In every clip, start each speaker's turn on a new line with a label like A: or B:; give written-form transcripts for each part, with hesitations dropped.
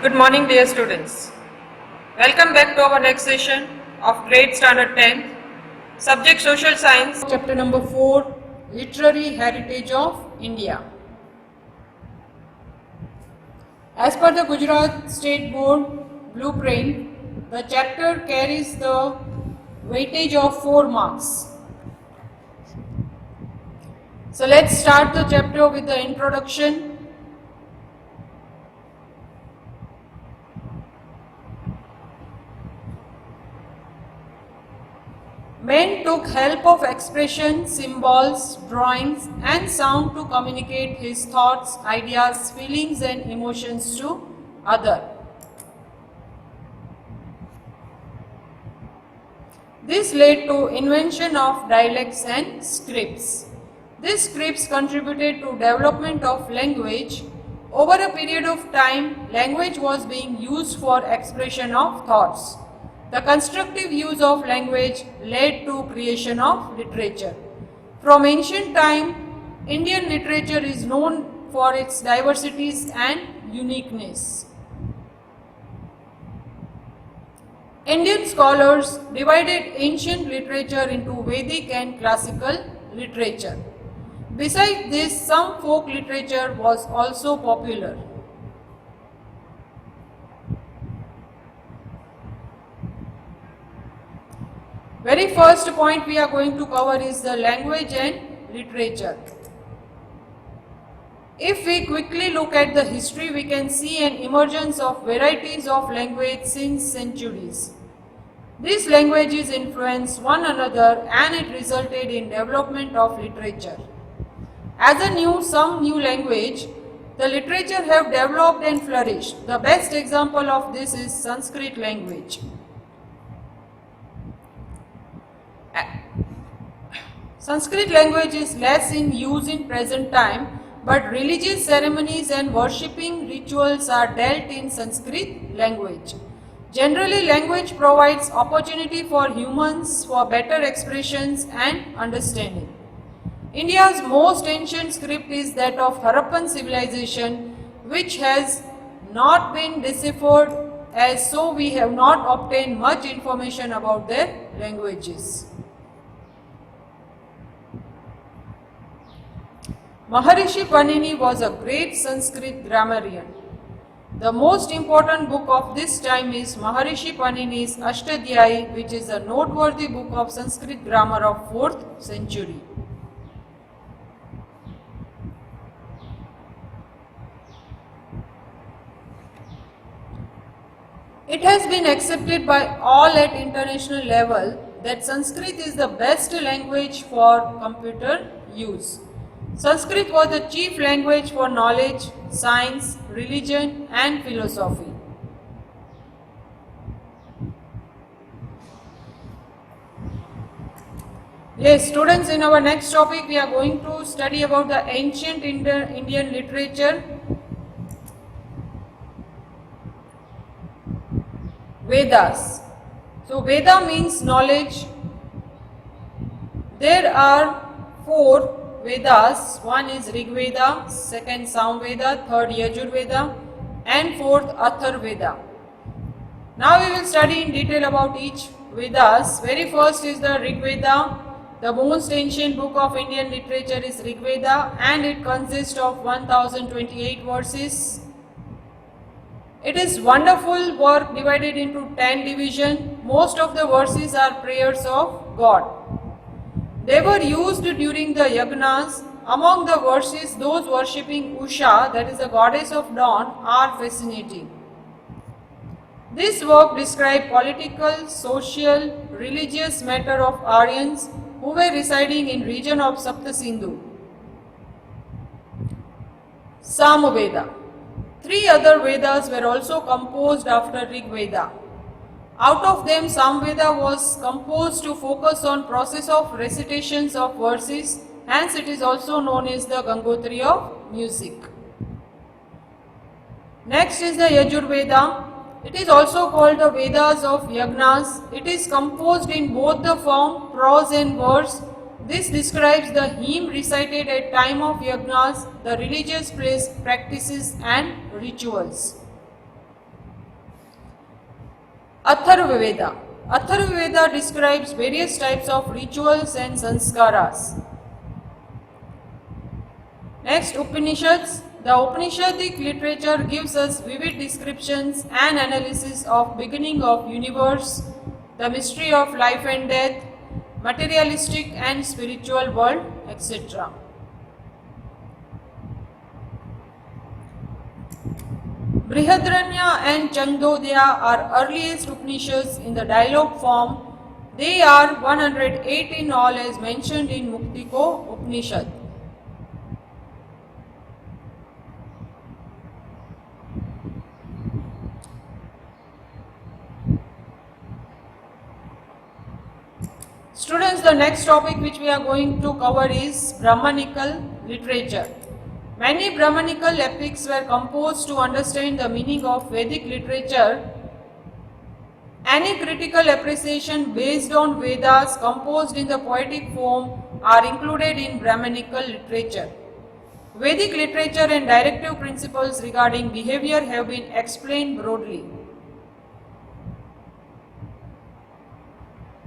A: Good morning, dear students. Welcome back to our next session of grade standard 10, subject social science, chapter number 4, literary heritage of India. As per the Gujarat State Board blueprint, the chapter carries the weightage of 4 marks. So let's start the chapter with the introduction. Men took help of expression, symbols, drawings and sound to communicate his thoughts, ideas, feelings and emotions to others. This led to invention of dialects and scripts. These scripts contributed to development of language. Over a period of time, language was being used for expression of thoughts. The constructive use of language led to creation of literature. From ancient time, Indian literature is known for its diversities and uniqueness. Indian scholars divided ancient literature into Vedic and classical literature. Besides this, some folk literature was also popular. Very first point we are going to cover is the language and literature. If we quickly look at the history, we can see an emergence of varieties of language since centuries. These languages influenced one another and it resulted in development of literature. As some new language, the literature have developed and flourished. The best example of this is Sanskrit language. Sanskrit language is less in use in present time, but religious ceremonies and worshipping rituals are dealt in Sanskrit language. Generally, language provides opportunity for humans for better expressions and understanding. India's most ancient script is that of Harappan civilization, which has not been deciphered, as so we have not obtained much information about their languages. Maharishi Panini was a great Sanskrit grammarian. The most important book of this time is Maharishi Panini's Ashtadhyayi, which is a noteworthy book of Sanskrit grammar of 4th century. It has been accepted by all at international level that Sanskrit is the best language for computer use. Sanskrit was the chief language for knowledge, science, religion and philosophy. Yes, students, in our next topic we are going to study about the ancient Indian literature. Vedas. So Veda means knowledge. There are 4 Vedas. One is Rig Veda, second Sam Veda, third Yajur Veda and fourth Athar Veda. Now we will study in detail about each Vedas. Very first is the Rig Veda. The most ancient book of Indian literature is Rig Veda and it consists of 1028 verses. It is wonderful work divided into 10 divisions. Most of the verses are prayers of God. They were used during the yagnas. Among the verses, those worshipping Usha, that is the goddess of dawn, are fascinating. This work describes political, social, religious matter of Aryans who were residing in region of Sapta Sindhu. Samaveda. 3 other Vedas were also composed after Rig Veda. Out of them, Samveda was composed to focus on process of recitations of verses, hence it is also known as the Gangotri of music. Next is the Yajur Veda. It is also called the Vedas of Yagnas. It is composed in both the form prose and verse. This describes the hymn recited at time of yagnas, the religious practices and rituals. Atharva Veda. Atharva Veda describes various types of rituals and sanskaras. Next, Upanishads. The Upanishadic literature gives us vivid descriptions and analysis of beginning of universe, the mystery of life and death, materialistic and spiritual world, etc. Brihadaranya and Chandogya are earliest Upanishads in the dialogue form. They are 108 in all as mentioned in Muktiko Upanishad. Students, the next topic which we are going to cover is Brahmanical literature. Many Brahmanical epics were composed to understand the meaning of Vedic literature. Any critical appreciation based on Vedas composed in the poetic form are included in Brahmanical literature. Vedic literature and directive principles regarding behavior have been explained broadly.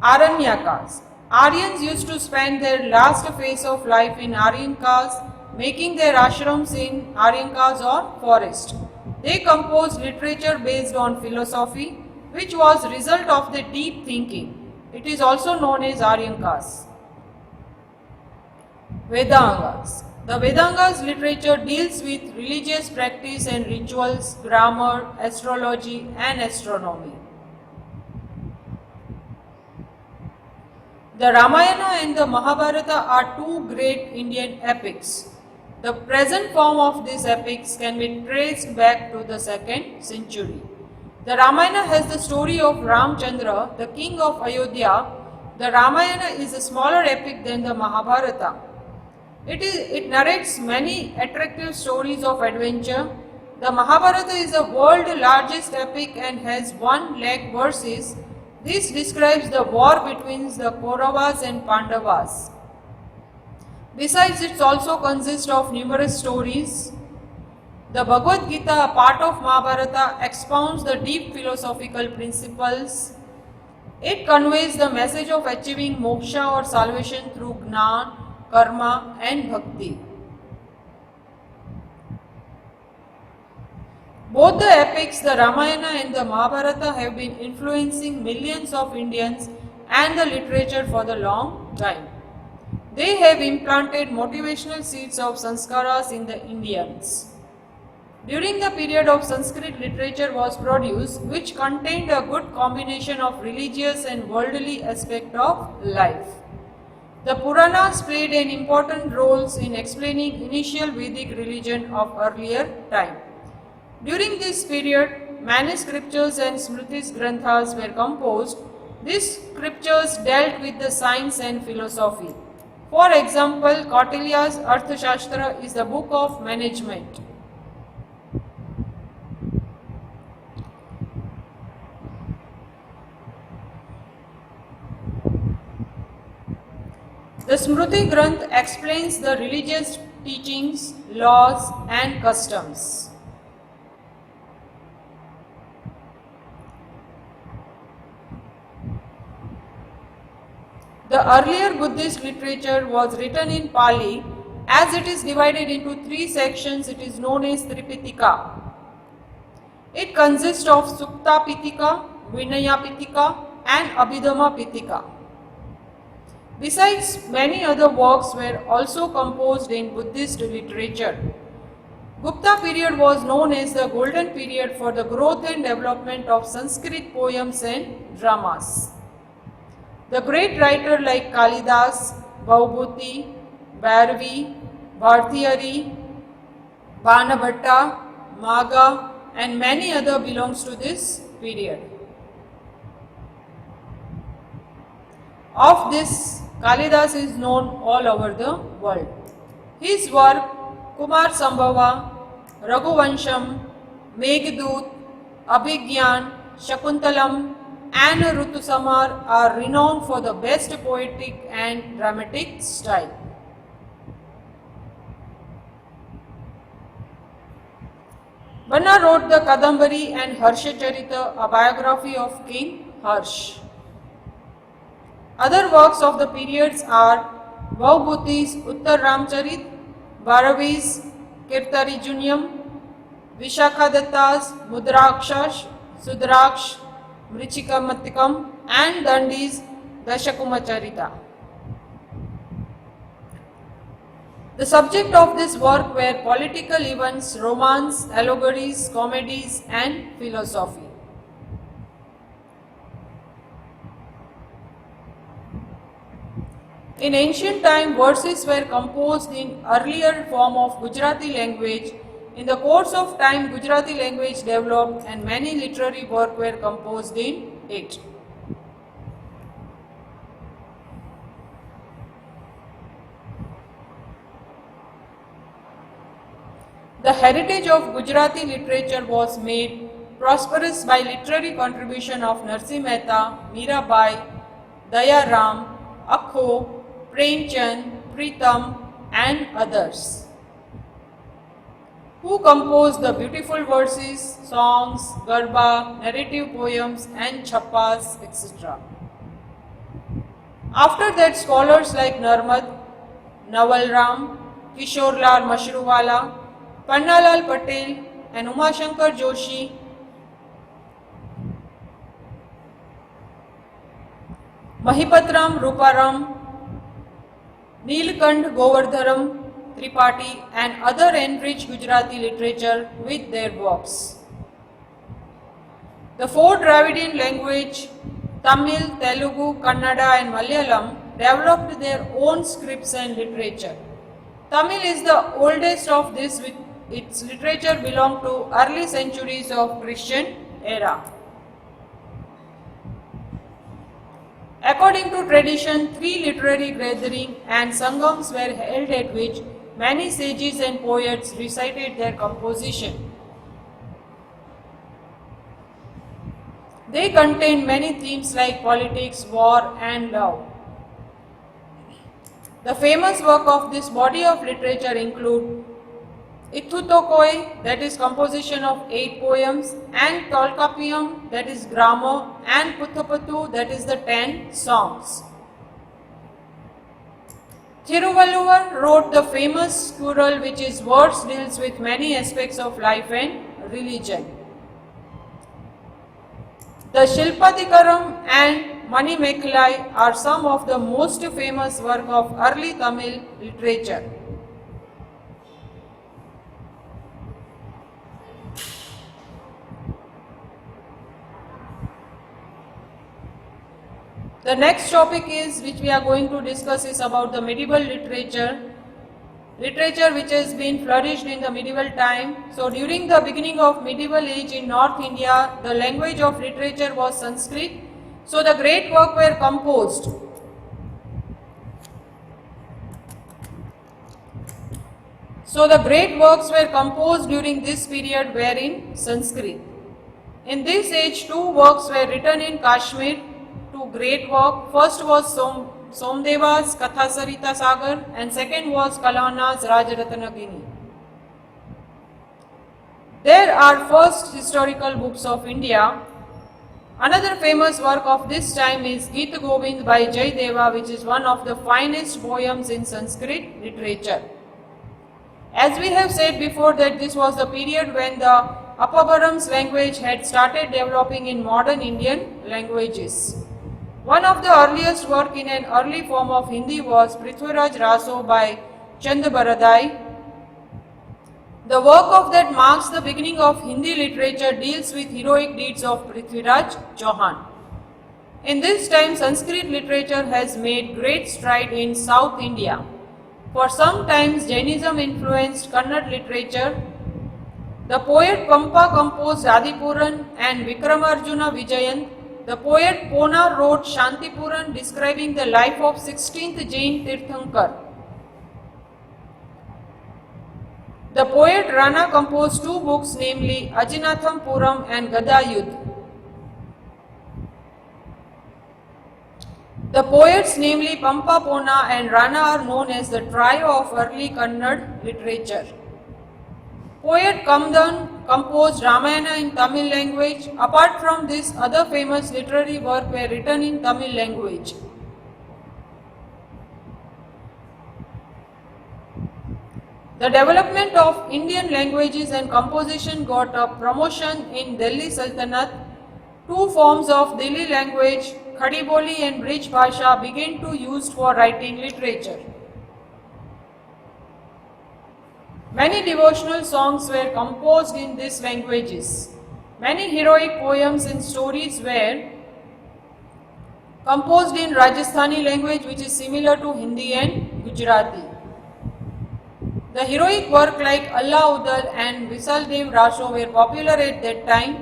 A: Aranyakas. Aryans used to spend their last phase of life in Aryankas, making their ashrams in Aryankas or forest. They composed literature based on philosophy, which was result of their deep thinking. It is also known as Aryankas. Vedangas. The Vedangas literature deals with religious practice and rituals, grammar, astrology and astronomy. The Ramayana and the Mahabharata are two great Indian epics. The present form of these epics can be traced back to the 2nd century. The Ramayana has the story of Ramchandra, the king of Ayodhya. The Ramayana is a smaller epic than the Mahabharata. It narrates many attractive stories of adventure. The Mahabharata is the world's largest epic and has 1 lakh verses. This describes the war between the Kauravas and Pandavas. Besides, it also consists of numerous stories. The Bhagavad Gita, a part of Mahabharata, expounds the deep philosophical principles. It conveys the message of achieving moksha or salvation through Jnana, Karma and Bhakti. Both the epics, the Ramayana and the Mahabharata, have been influencing millions of Indians and the literature for the long time. They have implanted motivational seeds of sanskaras in the Indians. During the period of Sanskrit literature was produced, which contained a good combination of religious and worldly aspect of life. The Puranas played an important role in explaining initial Vedic religion of earlier time. During this period, many scriptures and Smritis Granthas were composed. These scriptures dealt with the science and philosophy. For example, Kautilya's Arthashastra is the book of management. The Smriti Granth explains the religious teachings, laws and customs. The earlier Buddhist literature was written in Pali. As it is divided into 3 sections, it is known as Tripitaka. It consists of Sukta Pitaka, Vinaya Pitaka and Abhidhamma Pitaka. Besides, many other works were also composed in Buddhist literature. Gupta period was known as the golden period for the growth and development of Sanskrit poems and dramas. The great writers like Kalidas, Bhaubhuti, Bhairavi, Bhartihari, Banabhatta, Magha and many other belongs to this period. Of this, Kalidas is known all over the world. His work Kumar Sambhava, Raghuvansham, Meghdut, Abhigyan, Shakuntalam and Rutusamar are renowned for the best poetic and dramatic style. Banna wrote the Kadambari and Harshacharita, a biography of King Harsh. Other works of the periods are Vaubhuti's Uttar Ramcharit, Bharavi's Kirtarijuniyam, Vishakadatta's Mudrakshash, Sudraksh, Mrichikamatikam, and Dandi's Dashakumacharita. The subject of this work were political events, romance, allegories, comedies, and philosophy. In ancient time, verses were composed in earlier form of Gujarati language. In the course of time, Gujarati language developed and many literary work were composed in it. The heritage of Gujarati literature was made prosperous by literary contribution of Narsi Mehta, Mirabai, Daya Ram, Akho, Premchand, Pritam, and others, who composed the beautiful verses, songs, garba, narrative poems, and chappas, etc. After that, scholars like Narmad, Nawal Ram, Kishorlal Mashruwala, Pannalal Patel, and Umashankar Joshi Mahipatram Ruparam, Neelkant Govardharam Tripathi, and other enriched Gujarati literature with their works. The four Dravidian languages, Tamil, Telugu, Kannada, and Malayalam, developed their own scripts and literature. Tamil is the oldest of this, with its literature belong to early centuries of Christian era. According to tradition, 3 literary gatherings and sangams were held at which many sages and poets recited their composition. They contained many themes like politics, war, and love. The famous work of this body of literature include Ithutokoi, that is composition of 8 poems, and Tolkappiyam, that is grammar, and Puthupattu, that is the 10 songs. Thiruvalluvar wrote the famous Kural, which is verse deals with many aspects of life and religion. The Shilpadikaram and Manimekalai are some of the most famous work of early Tamil literature. The next topic is, which we are going to discuss, is about the medieval literature which has been flourished in the medieval time. So during the beginning of medieval age in North India, the language of literature was Sanskrit. So the great work were composed. So the great works were composed during this period were in Sanskrit. In this age, 2 works were written in Kashmir, 2 great works. First was Somdeva's Kathasarita Sagar and second was Kalana's Rajaratanagini. There are first historical books of India. Another famous work of this time is Geet Govind by Jaydeva, which is one of the finest poems in Sanskrit literature. As we have said before, that this was the period when the Apabharam's language had started developing in modern Indian languages. One of the earliest work in an early form of Hindi was Prithviraj Raso by Chand Baradai. The work of that marks the beginning of Hindi literature, deals with heroic deeds of Prithviraj Chauhan. In this time, Sanskrit literature has made great stride in South India. For some times, Jainism influenced Kannada literature. The poet Pampa composed Adipuran and Vikramarjuna Vijayan. The poet Pona wrote Shantipuran, describing the life of 16th Jain Tirthankar. The poet Rana composed 2 books, namely Ajinatham Puram and Gadayudh. The poets, namely Pampa, Pona and Rana, are known as the trio of early Kannada literature. Poet Kamdan composed Ramayana in Tamil language. Apart from this, other famous literary works were written in Tamil language. The development of Indian languages and composition got a promotion in Delhi Sultanate. Two forms of Delhi language, Khadi Boli and Brij Bhasha, began to used for writing literature. Many devotional songs were composed in these languages. Many heroic poems and stories were composed in Rajasthani language, which is similar to Hindi and Gujarati. The heroic work like Allah Udal and Visal Dev Rasho were popular at that time.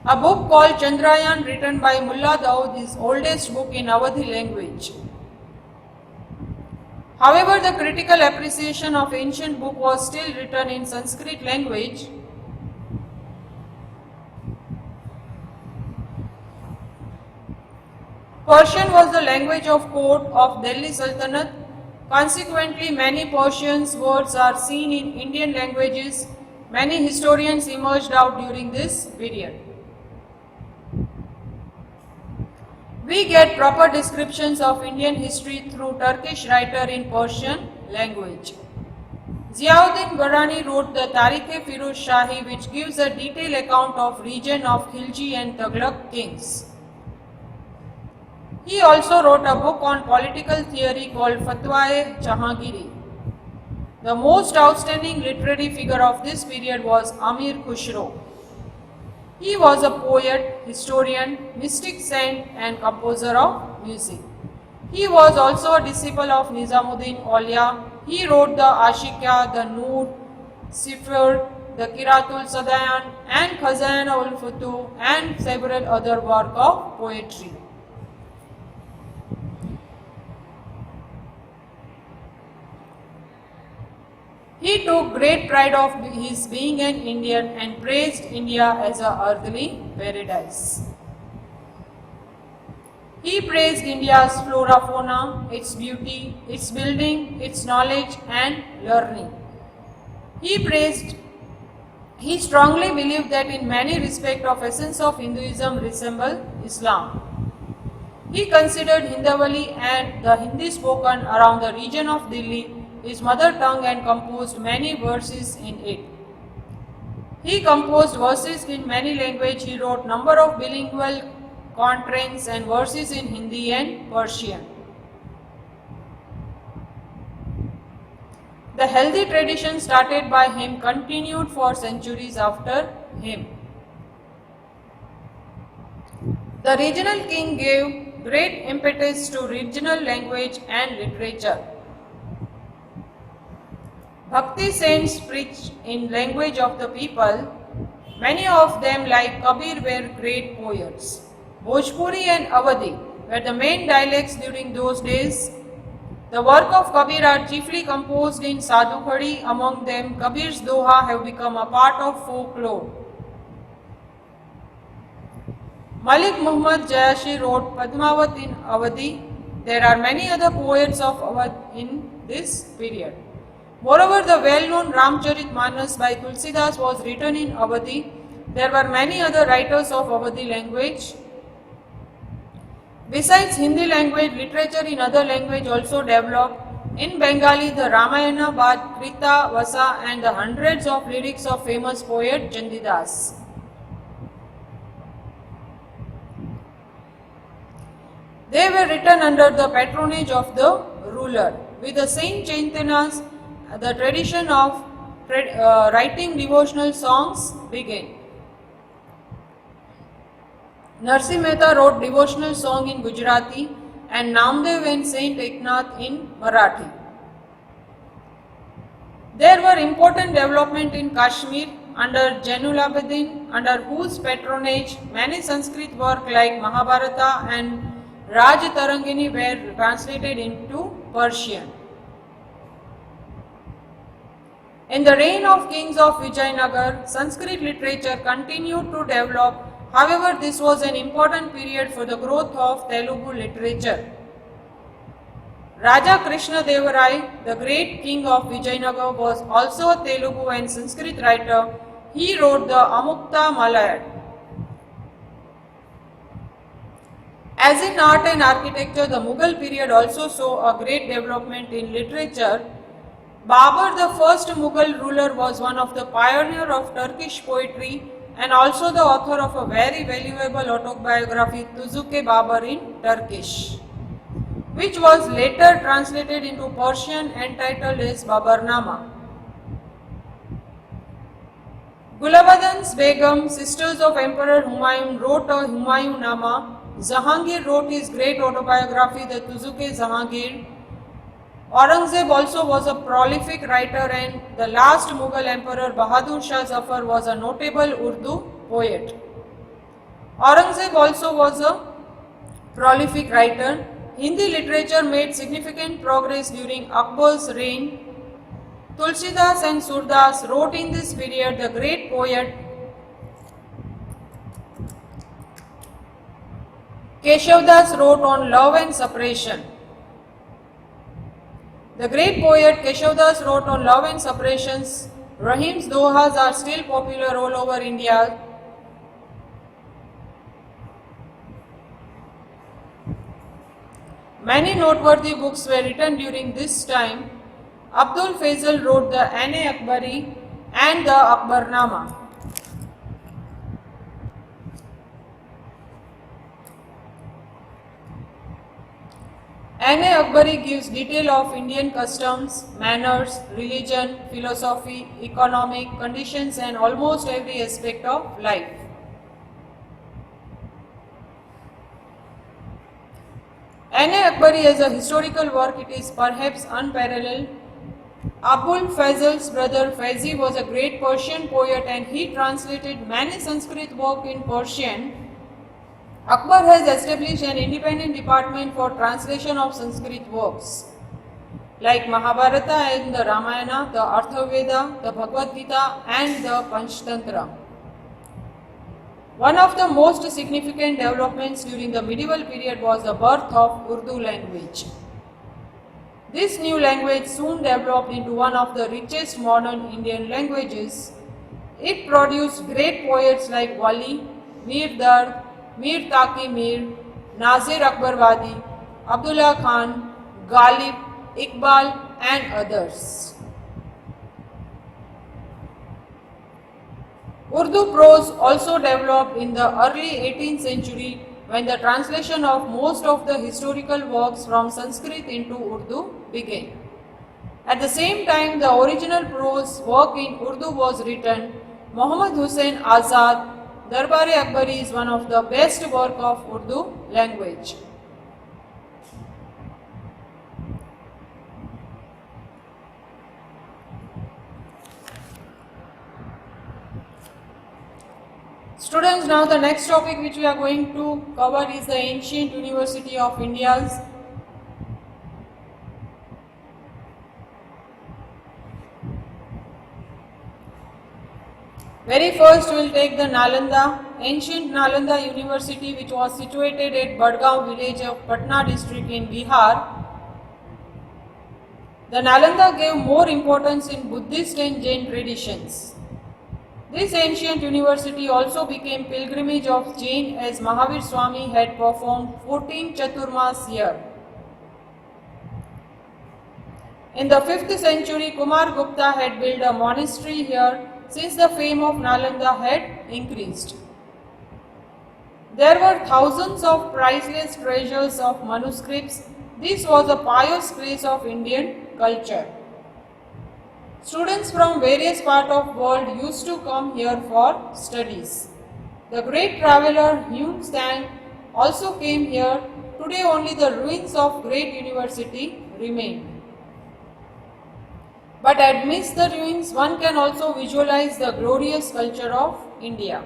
A: A book called Chandrayaan written by Mullah Daud is oldest book in Awadhi language. However, the critical appreciation of ancient book was still written in Sanskrit language. Persian was the language of court of Delhi Sultanate. Consequently, many Persian words are seen in Indian languages. Many historians emerged out during this period. We get proper descriptions of Indian history through Turkish writer in Persian language. Ziauddin Barani wrote the Tarikh-e-Firoz Shahi, which gives a detailed account of region of Khilji and Tughlaq kings. He also wrote a book on political theory called Fatwa-e-Jahangiri. The most outstanding literary figure of this period was Amir Khusro. He was a poet, historian, mystic saint and composer of music. He was also a disciple of Nizamuddin Aulia. He wrote the Ashiqa, the Noor, Sifr, the Qiratul Sadayan and Khazana ul Futuh and several other works of poetry. He took great pride of his being an Indian and praised India as a earthly paradise. He praised India's flora fauna, its beauty, its building, its knowledge and learning. He strongly believed that in many respects of essence of Hinduism resemble Islam. He considered Hindavali and the Hindi spoken around the region of Delhi his mother tongue and composed many verses in it. He composed verses in many languages. He wrote number of bilingual quatrains and verses in Hindi and Persian. The healthy tradition started by him continued for centuries after him. The regional king gave great impetus to regional language and literature. Bhakti saints preached in language of the people. Many of them like Kabir were great poets. Bhojpuri and Awadhi were the main dialects during those days. The work of Kabir are chiefly composed in Sadhu Khadi. Among them, Kabir's Doha have become a part of folklore. Malik Muhammad Jayashi wrote Padmavat in Awadhi. There are many other poets of Awadh in this period. Moreover, the well-known Ramcharit Manas by Tulsidas was written in Awadhi. There were many other writers of Awadhi language. Besides Hindi language, literature in other language also developed. In Bengali, the Ramayana, Bad, Krita, Vasa and the hundreds of lyrics of famous poet Chandidas. They were written under the patronage of the ruler. With the Saint Chaitanyas, the tradition of writing devotional songs began. Narsi Mehta wrote devotional song in Gujarati and Namdev and Saint Eknath in Marathi. There were important development in Kashmir under Jainul Abidin, under whose patronage many Sanskrit work like Mahabharata and Raj Tarangini were translated into Persian. In the reign of kings of Vijayanagar, Sanskrit literature continued to develop. However, this was an important period for the growth of Telugu literature. Raja Krishna Devarai, the great king of Vijayanagar, was also a Telugu and Sanskrit writer. He wrote the Amukta Malayad. As in art and architecture, the Mughal period also saw a great development in literature. Babur, the first Mughal ruler, was one of the pioneers of Turkish poetry and also the author of a very valuable autobiography, Tuzuke Babur in Turkish, which was later translated into Persian and titled as Babarnama. Gulabadans Begum, sisters of Emperor Humayun, wrote a Humayunama. Jahangir wrote his great autobiography, the Tuzuke Jahangir. Aurangzeb also was a prolific writer, and the last Mughal emperor Bahadur Shah Zafar was a notable Urdu poet. Aurangzeb also was a prolific writer. Hindi literature made significant progress during Akbar's reign. Tulsidas and Surdas wrote in this period. The great poet Keshavdas wrote on love and separation. The great poet Keshavdas wrote on love and separations. Rahim's dohas are still popular all over India. Many noteworthy books were written during this time. Abdul Faisal wrote the Ane Akbari and the Akbarnama. Ane Akbari gives detail of Indian customs, manners, religion, philosophy, economic conditions and almost every aspect of life. Ane Akbari as a historical work, it is perhaps unparalleled. Abul Fazl's brother Faizi was a great Persian poet and he translated many Sanskrit works in Persian. Akbar has established an independent department for translation of Sanskrit works like Mahabharata and the Ramayana, the Arthaveda, the Bhagavad Gita and the Panchtantra. One of the most significant developments during the medieval period was the birth of Urdu language. This new language soon developed into one of the richest modern Indian languages. It produced great poets like Wali, Mir Dard, Mir Taqi Mir, Nazir Akbarwadi, Abdullah Khan, Ghalib, Iqbal and others. Urdu prose also developed in the early 18th century when the translation of most of the historical works from Sanskrit into Urdu began. At the same time, the original prose work in Urdu was written. Muhammad Hussain Azad, Darbare Akbari is one of the best work of Urdu language. Students, now the next topic which we are going to cover is the ancient University of India's. Very first we will take the Nalanda, ancient Nalanda University, which was situated at Badgaon village of Patna district in Bihar. The Nalanda gave more importance in Buddhist and Jain traditions. This ancient university also became pilgrimage of Jain as Mahavir Swami had performed 14 Chaturmas here. In the 5th century, Kumar Gupta had built a monastery here since the fame of Nalanda had increased. There were thousands of priceless treasures of manuscripts. This was a pious place of Indian culture. Students from various parts of the world used to come here for studies. The great traveller Hume Tsang also came here. Today only the ruins of great university remain. But amidst the ruins, one can also visualize the glorious culture of India.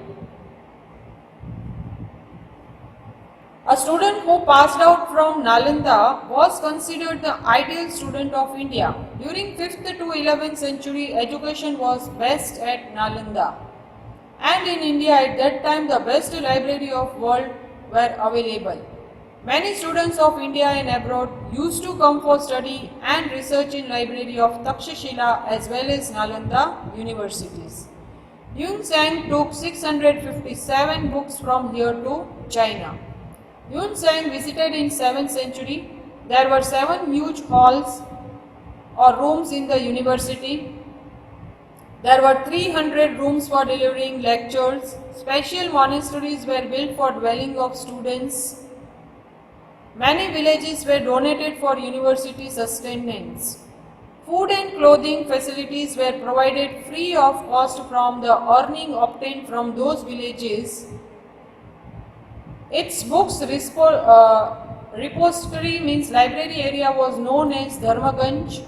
A: A student who passed out from Nalanda was considered the ideal student of India. During 5th to 11th century, education was best at Nalanda. And in India at that time, the best library of world were available. Many students of India and abroad used to come for study and research in library of Takshashila as well as Nalanda universities. Yun Sang took 657 books from here to China. Yun Sang visited in 7th century. There were 7 huge halls or rooms in the university. There were 300 rooms for delivering lectures. Special monasteries were built for dwelling of students. Many villages were donated for university sustenance. Food and clothing facilities were provided free of cost from the earning obtained from those villages. Its books repository means library area was known as Dharmaganj.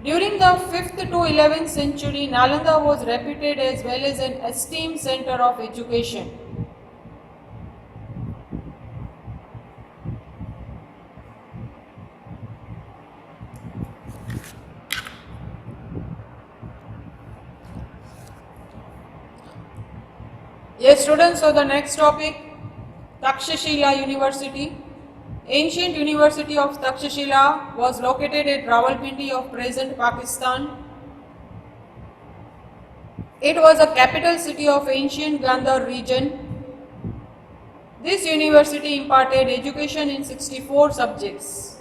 A: During the 5th to 11th century, Nalanda was reputed as well as an esteemed center of education. Yes, students, so the next topic, Takshashila University. Ancient University of Takshashila was located at Rawalpindi of present Pakistan. It was a capital city of ancient Gandhar region. This university imparted education in 64 subjects.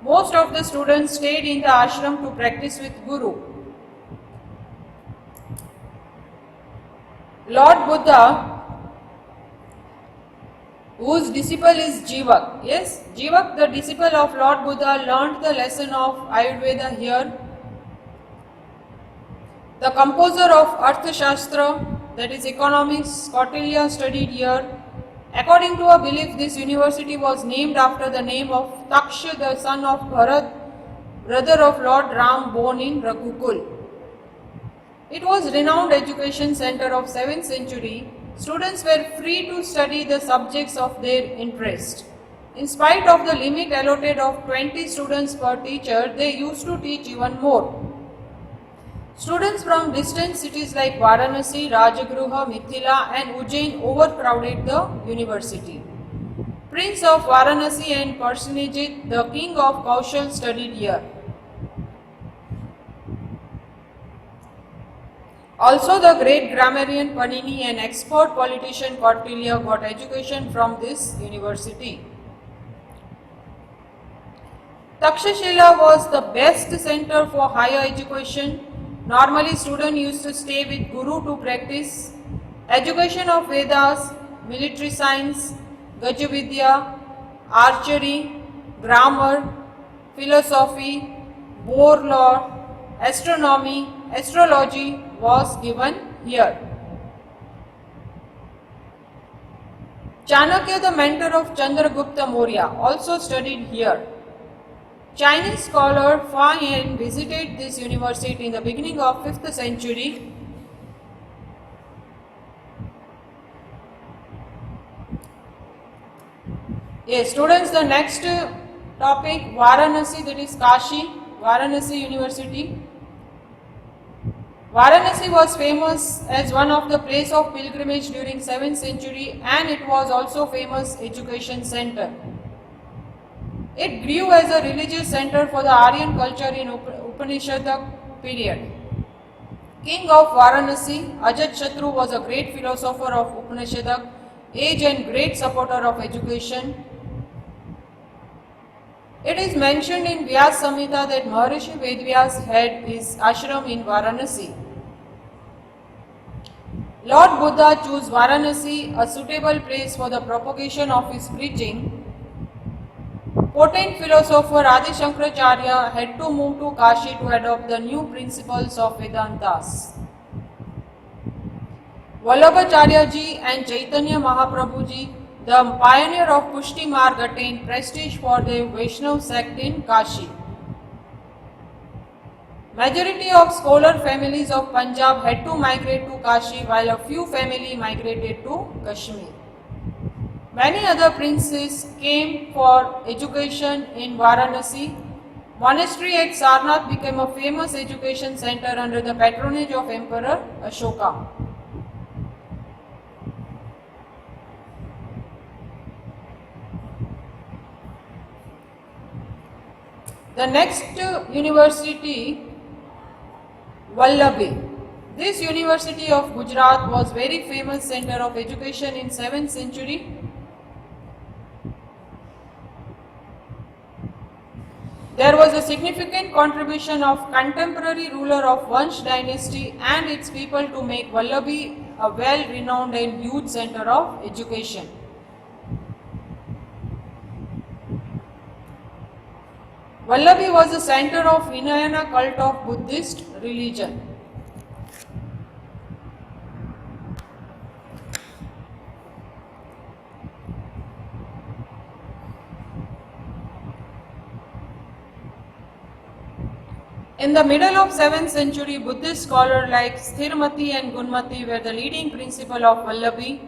A: Most of the students stayed in the ashram to practice with Guru. Lord Buddha, whose disciple is Jivak. Yes, Jivak, the disciple of Lord Buddha, learned the lesson of Ayurveda here. The composer of Arthashastra, that is economics, Kautilya, studied here. According to a belief, this university was named after the name of Taksha, the son of Bharat, brother of Lord Ram, born in Raghukul. It was renowned education center of 7th century. Students were free to study the subjects of their interest. In spite of the limit allotted of 20 students per teacher, they used to teach even more. Students from distant cities like Varanasi, Rajagruha, Mithila and Ujjain overcrowded the university. Prince of Varanasi and Parsenajit, the king of Kaushal, studied here. Also, the great grammarian Panini and expert politician Kautilya got education from this university. Takshashila was the best center for higher education. Normally, students used to stay with Guru to practice education of Vedas, military science, Gajavidya, archery, grammar, philosophy, war law, astronomy, astrology was given here. Chanakya, the mentor of Chandragupta Maurya, also studied here. Chinese scholar Fa Yan visited this university in the beginning of 5th century. Yes, students, the next topic, Varanasi, that is Kashi, Varanasi University. Varanasi was famous as one of the place of pilgrimage during 7th century and it was also famous education center. It grew as a religious center for the Aryan culture in Upanishadic period. King of Varanasi, Ajatashatru was a great philosopher of Upanishadic age and great supporter of education. It is mentioned in Vyas Samhita that Maharishi Vedvyas had his ashram in Varanasi. Lord Buddha chose Varanasi, a suitable place for the propagation of his preaching. Potent philosopher Adi Shankaracharya had to move to Kashi to adopt the new principles of Vedantas. Vallabhacharya ji and Chaitanya Mahaprabhu ji, the pioneer of Pushti Marg, attained prestige for their Vaishnav sect in Kashi. Majority of scholar families of Punjab had to migrate to Kashi while a few families migrated to Kashmir. Many other princes came for education in Varanasi. Monastery at Sarnath became a famous education center under the patronage of Emperor Ashoka. The next university, Vallabhi. This university of Gujarat was very famous center of education in 7th century. There was a significant contribution of contemporary ruler of Vansh dynasty and its people to make Vallabhi a well-renowned and huge center of education. Vallabhi was the center of Hinayana cult of Buddhist religion. In the middle of 7th century, Buddhist scholars like Sthirmati and Gunmati were the leading principal of Vallabhi.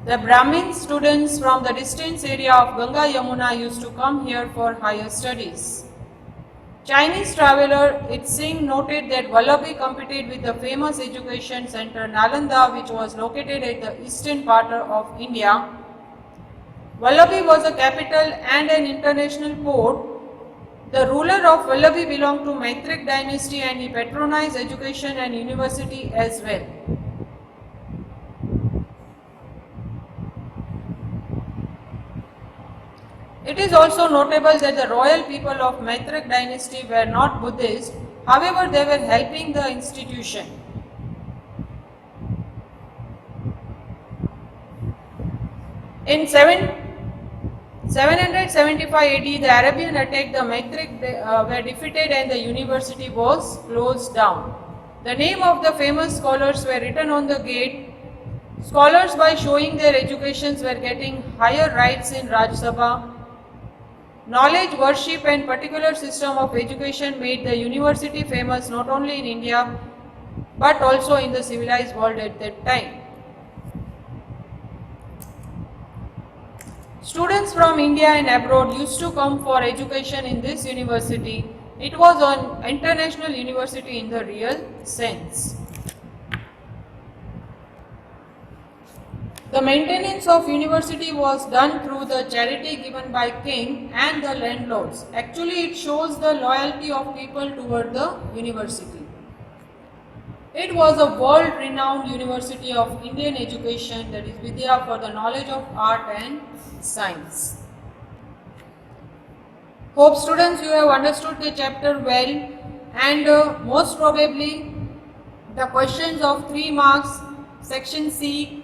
A: The Brahmin students from the distant area of Ganga Yamuna used to come here for higher studies. Chinese traveler It Singh noted that Vallabhi competed with the famous education center Nalanda, which was located at the eastern part of India. Vallabhi was a capital and an international port. The ruler of Vallabhi belonged to Maitreya dynasty and he patronized education and university as well. It is also notable that the royal people of Maitreya dynasty were not Buddhist, however they were helping the institution. In 775 AD, the Arabian attacked the Maitreya were defeated and the university was closed down. The name of the famous scholars were written on the gate. Scholars, by showing their educations, were getting higher rights in Raj Sabha. Knowledge, worship and particular system of education made the university famous not only in India but also in the civilized world at that time. Students from India and abroad used to come for education in this university. It was an international university in the real sense. The maintenance of university was done through the charity given by king and the landlords. Actually, it shows the loyalty of people toward the university. It was a world-renowned university of Indian education, that is Vidya, for the knowledge of art and science. Hope students you have understood the chapter well, and most probably the questions of 3 marks, section C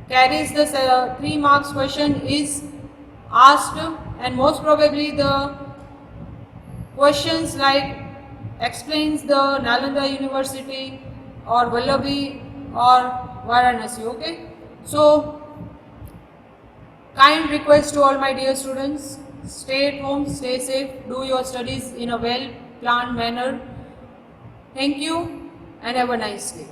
A: carries the 3 marks question is asked, and most probably the questions like explains the Nalanda University or Vallabhi or Varanasi. Okay, so kind request to all my dear students, stay at home, stay safe, do your studies in a well planned manner. Thank you and have a nice day.